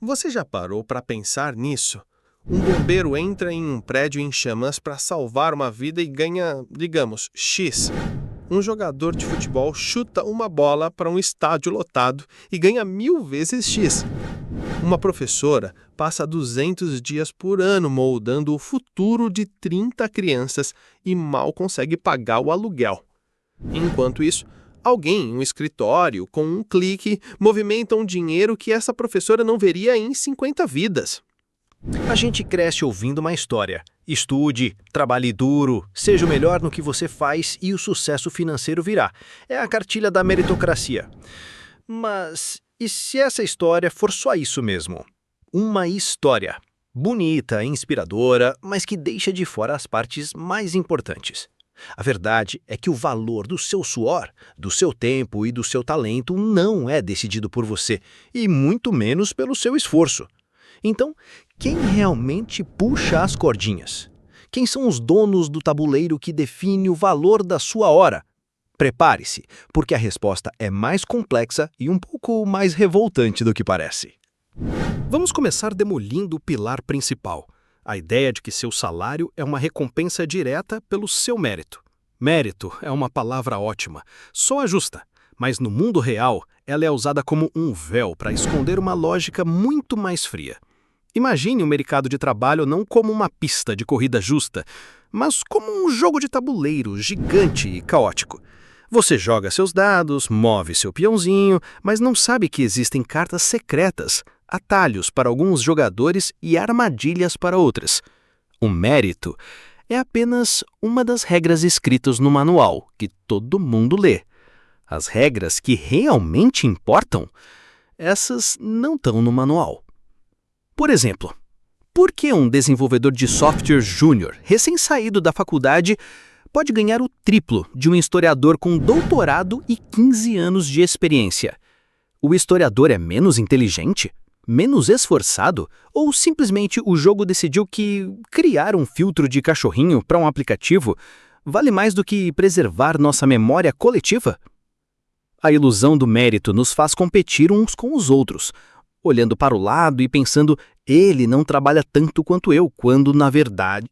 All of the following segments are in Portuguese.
Você já parou para pensar nisso? Um bombeiro entra em um prédio em chamas para salvar uma vida e ganha, digamos, X. Um jogador de futebol chuta uma bola para um estádio lotado e ganha 1000 vezes X. Uma professora passa 200 dias por ano moldando o futuro de 30 crianças e mal consegue pagar o aluguel. Enquanto isso, alguém em um escritório, com um clique, movimenta um dinheiro que essa professora não veria em 50 vidas. A gente cresce ouvindo uma história. Estude, trabalhe duro, seja o melhor no que você faz e o sucesso financeiro virá. É a cartilha da meritocracia. Mas e se essa história for só isso mesmo? Uma história. Bonita, inspiradora, mas que deixa de fora as partes mais importantes. A verdade é que o valor do seu suor, do seu tempo e do seu talento não é decidido por você, e muito menos pelo seu esforço. Então, quem realmente puxa as cordinhas? Quem são os donos do tabuleiro que define o valor da sua hora? Prepare-se, porque a resposta é mais complexa e um pouco mais revoltante do que parece. Vamos começar demolindo o pilar principal, a ideia de que seu salário é uma recompensa direta pelo seu mérito. Mérito é uma palavra ótima, soa justa, mas no mundo real ela é usada como um véu para esconder uma lógica muito mais fria. Imagine o mercado de trabalho não como uma pista de corrida justa, mas como um jogo de tabuleiro gigante e caótico. Você joga seus dados, move seu peãozinho, mas não sabe que existem cartas secretas, atalhos para alguns jogadores e armadilhas para outras. O mérito é apenas uma das regras escritas no manual, que todo mundo lê. As regras que realmente importam, essas não estão no manual. Por exemplo, por que um desenvolvedor de software júnior, recém-saído da faculdade, pode ganhar o triplo de um historiador com doutorado e 15 anos de experiência? O historiador é menos inteligente? Menos esforçado? Ou simplesmente o jogo decidiu que criar um filtro de cachorrinho para um aplicativo vale mais do que preservar nossa memória coletiva? A ilusão do mérito nos faz competir uns com os outros, olhando para o lado e pensando, ele não trabalha tanto quanto eu, quando, na verdade,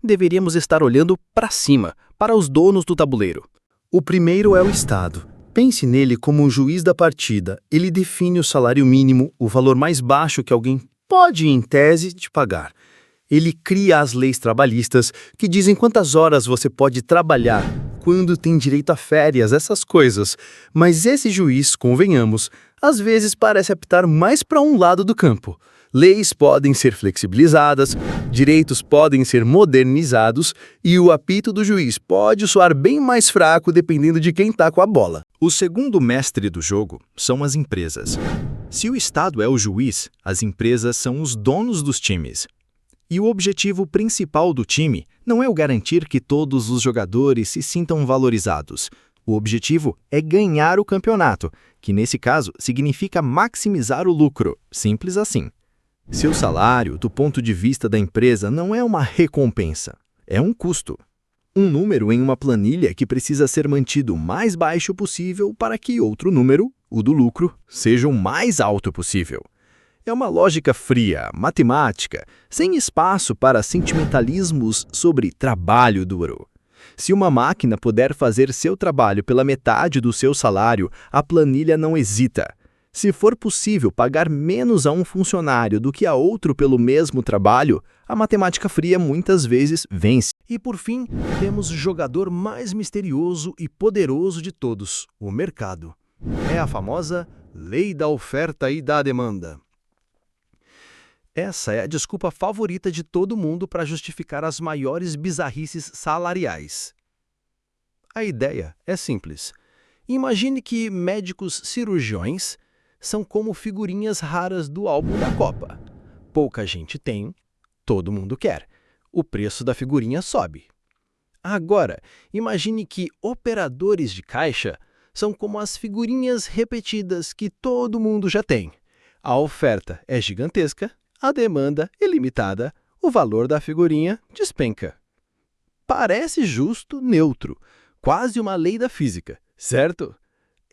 deveríamos estar olhando para cima, para os donos do tabuleiro. O primeiro é o Estado. Pense nele como o juiz da partida. Ele define o salário mínimo, o valor mais baixo que alguém pode, em tese, te pagar. Ele cria as leis trabalhistas que dizem quantas horas você pode trabalhar, quando tem direito a férias, essas coisas. Mas esse juiz, convenhamos, às vezes parece apitar mais para um lado do campo. Leis podem ser flexibilizadas, direitos podem ser modernizados e o apito do juiz pode soar bem mais fraco dependendo de quem está com a bola. O segundo mestre do jogo são as empresas. Se o Estado é o juiz, as empresas são os donos dos times. E o objetivo principal do time não é o garantir que todos os jogadores se sintam valorizados. O objetivo é ganhar o campeonato, que nesse caso significa maximizar o lucro. Simples assim. Seu salário, do ponto de vista da empresa, não é uma recompensa, é um custo. Um número em uma planilha que precisa ser mantido o mais baixo possível para que outro número, o do lucro, seja o mais alto possível. É uma lógica fria, matemática, sem espaço para sentimentalismos sobre trabalho duro. Se uma máquina puder fazer seu trabalho pela metade do seu salário, a planilha não hesita. Se for possível pagar menos a um funcionário do que a outro pelo mesmo trabalho, a matemática fria muitas vezes vence. E por fim, temos o jogador mais misterioso e poderoso de todos, o mercado. É a famosa lei da oferta e da demanda. Essa é a desculpa favorita de todo mundo para justificar as maiores bizarrices salariais. A ideia é simples. Imagine que médicos cirurgiões são como figurinhas raras do álbum da Copa. Pouca gente tem, todo mundo quer. O preço da figurinha sobe. Agora, imagine que operadores de caixa são como as figurinhas repetidas que todo mundo já tem. A oferta é gigantesca, a demanda é limitada, o valor da figurinha despenca. Parece justo, neutro, quase uma lei da física, certo?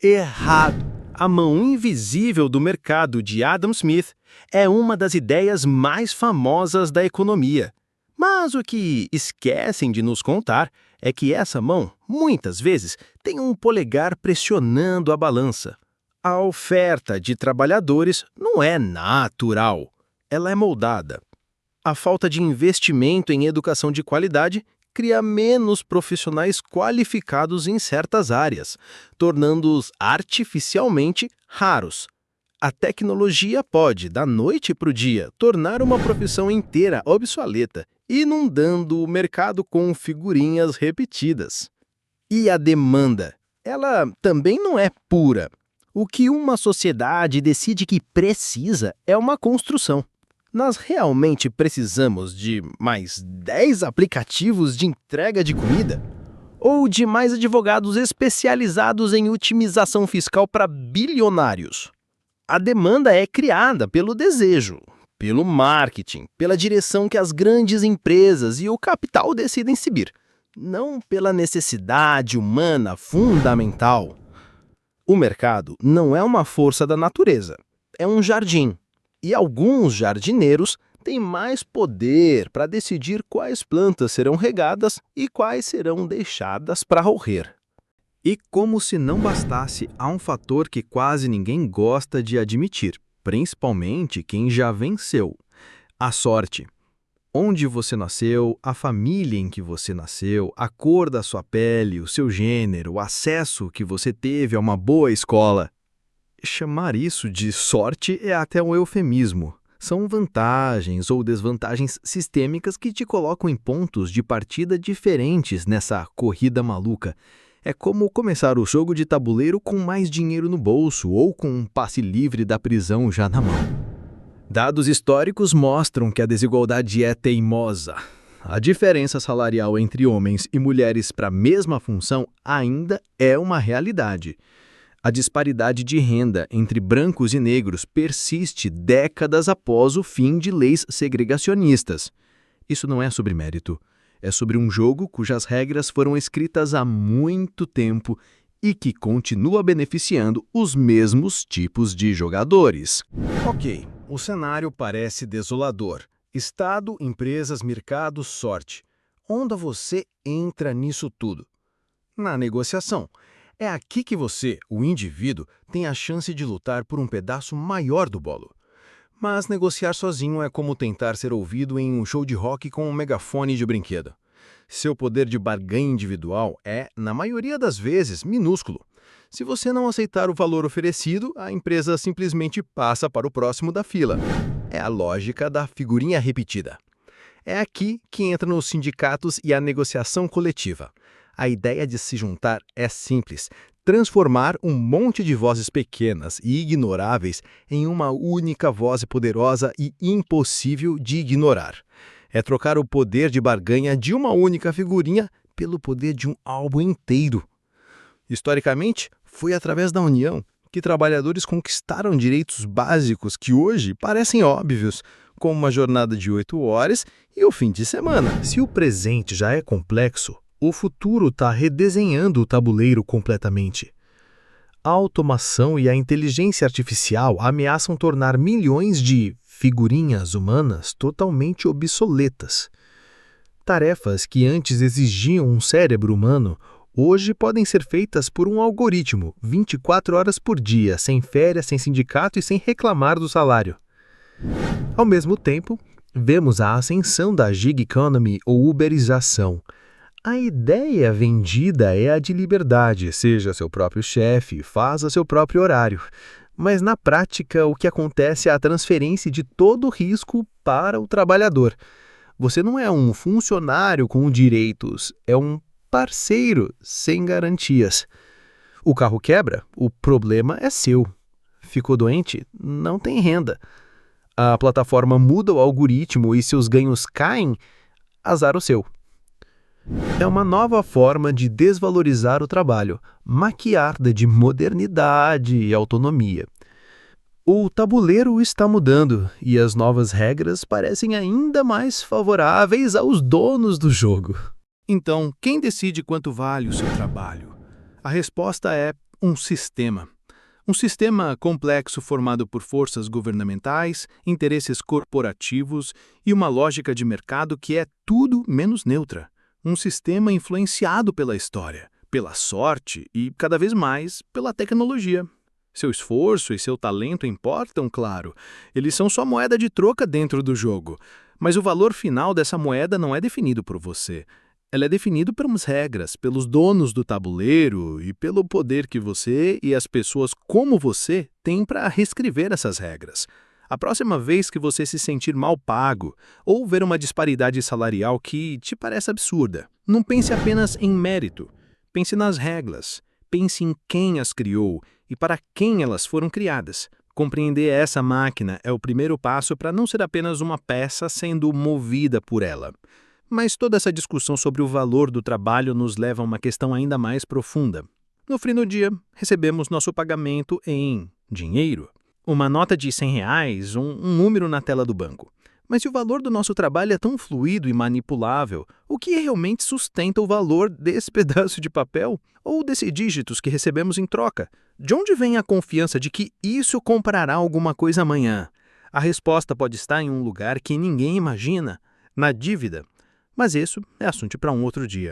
Errado! A mão invisível do mercado de Adam Smith é uma das ideias mais famosas da economia. Mas o que esquecem de nos contar é que essa mão, muitas vezes, tem um polegar pressionando a balança. A oferta de trabalhadores não é natural, ela é moldada. A falta de investimento em educação de qualidade cria menos profissionais qualificados em certas áreas, tornando-os artificialmente raros. A tecnologia pode, da noite para o dia, tornar uma profissão inteira obsoleta, inundando o mercado com figurinhas repetidas. E a demanda? Ela também não é pura. O que uma sociedade decide que precisa é uma construção. Nós realmente precisamos de mais 10 aplicativos de entrega de comida? Ou de mais advogados especializados em otimização fiscal para bilionários? A demanda é criada pelo desejo, pelo marketing, pela direção que as grandes empresas e o capital decidem seguir, não pela necessidade humana fundamental. O mercado não é uma força da natureza, é um jardim. E alguns jardineiros têm mais poder para decidir quais plantas serão regadas e quais serão deixadas para morrer. E como se não bastasse, há um fator que quase ninguém gosta de admitir, principalmente quem já venceu: a sorte. Onde você nasceu, a família em que você nasceu, a cor da sua pele, o seu gênero, o acesso que você teve a uma boa escola. Chamar isso de sorte é até um eufemismo. São vantagens ou desvantagens sistêmicas que te colocam em pontos de partida diferentes nessa corrida maluca. É como começar o jogo de tabuleiro com mais dinheiro no bolso ou com um passe livre da prisão já na mão. Dados históricos mostram que a desigualdade é teimosa. A diferença salarial entre homens e mulheres para a mesma função ainda é uma realidade. A disparidade de renda entre brancos e negros persiste décadas após o fim de leis segregacionistas. Isso não é sobre mérito, é sobre um jogo cujas regras foram escritas há muito tempo e que continua beneficiando os mesmos tipos de jogadores. Ok, o cenário parece desolador. Estado, empresas, mercado, sorte. Onde você entra nisso tudo? Na negociação. É aqui que você, o indivíduo, tem a chance de lutar por um pedaço maior do bolo. Mas negociar sozinho é como tentar ser ouvido em um show de rock com um megafone de brinquedo. Seu poder de barganha individual é, na maioria das vezes, minúsculo. Se você não aceitar o valor oferecido, a empresa simplesmente passa para o próximo da fila. É a lógica da figurinha repetida. É aqui que entram os sindicatos e a negociação coletiva. A ideia de se juntar é simples: transformar um monte de vozes pequenas e ignoráveis em uma única voz poderosa e impossível de ignorar. É trocar o poder de barganha de uma única figurinha pelo poder de um álbum inteiro. Historicamente, foi através da união que trabalhadores conquistaram direitos básicos que hoje parecem óbvios, como uma jornada de 8 horas e o fim de semana. Se o presente já é complexo, o futuro está redesenhando o tabuleiro completamente. A automação e a inteligência artificial ameaçam tornar milhões de figurinhas humanas totalmente obsoletas. Tarefas que antes exigiam um cérebro humano, hoje podem ser feitas por um algoritmo, 24 horas por dia, sem férias, sem sindicato e sem reclamar do salário. Ao mesmo tempo, vemos a ascensão da gig economy ou uberização. A ideia vendida é a de liberdade, seja seu próprio chefe, faça seu próprio horário. Mas na prática, o que acontece é a transferência de todo o risco para o trabalhador. Você não é um funcionário com direitos, é um parceiro sem garantias. O carro quebra, o problema é seu. Ficou doente, não tem renda. A plataforma muda o algoritmo e seus ganhos caem, azar o seu. É uma nova forma de desvalorizar o trabalho, maquiada de modernidade e autonomia. O tabuleiro está mudando e as novas regras parecem ainda mais favoráveis aos donos do jogo. Então, quem decide quanto vale o seu trabalho? A resposta é um sistema. Um sistema complexo formado por forças governamentais, interesses corporativos e uma lógica de mercado que é tudo menos neutra. Um sistema influenciado pela história, pela sorte e, cada vez mais, pela tecnologia. Seu esforço e seu talento importam, claro. Eles são só moeda de troca dentro do jogo. Mas o valor final dessa moeda não é definido por você. Ela é definida pelas regras, pelos donos do tabuleiro e pelo poder que você e as pessoas como você têm para reescrever essas regras. A próxima vez que você se sentir mal pago ou ver uma disparidade salarial que te parece absurda, não pense apenas em mérito. Pense nas regras. Pense em quem as criou e para quem elas foram criadas. Compreender essa máquina é o primeiro passo para não ser apenas uma peça sendo movida por ela. Mas toda essa discussão sobre o valor do trabalho nos leva a uma questão ainda mais profunda. No fim do dia, recebemos nosso pagamento em dinheiro. Uma nota de R$100, um número na tela do banco. Mas se o valor do nosso trabalho é tão fluido e manipulável, o que realmente sustenta o valor desse pedaço de papel ou desses dígitos que recebemos em troca? De onde vem a confiança de que isso comprará alguma coisa amanhã? A resposta pode estar em um lugar que ninguém imagina, na dívida. Mas isso é assunto para um outro dia.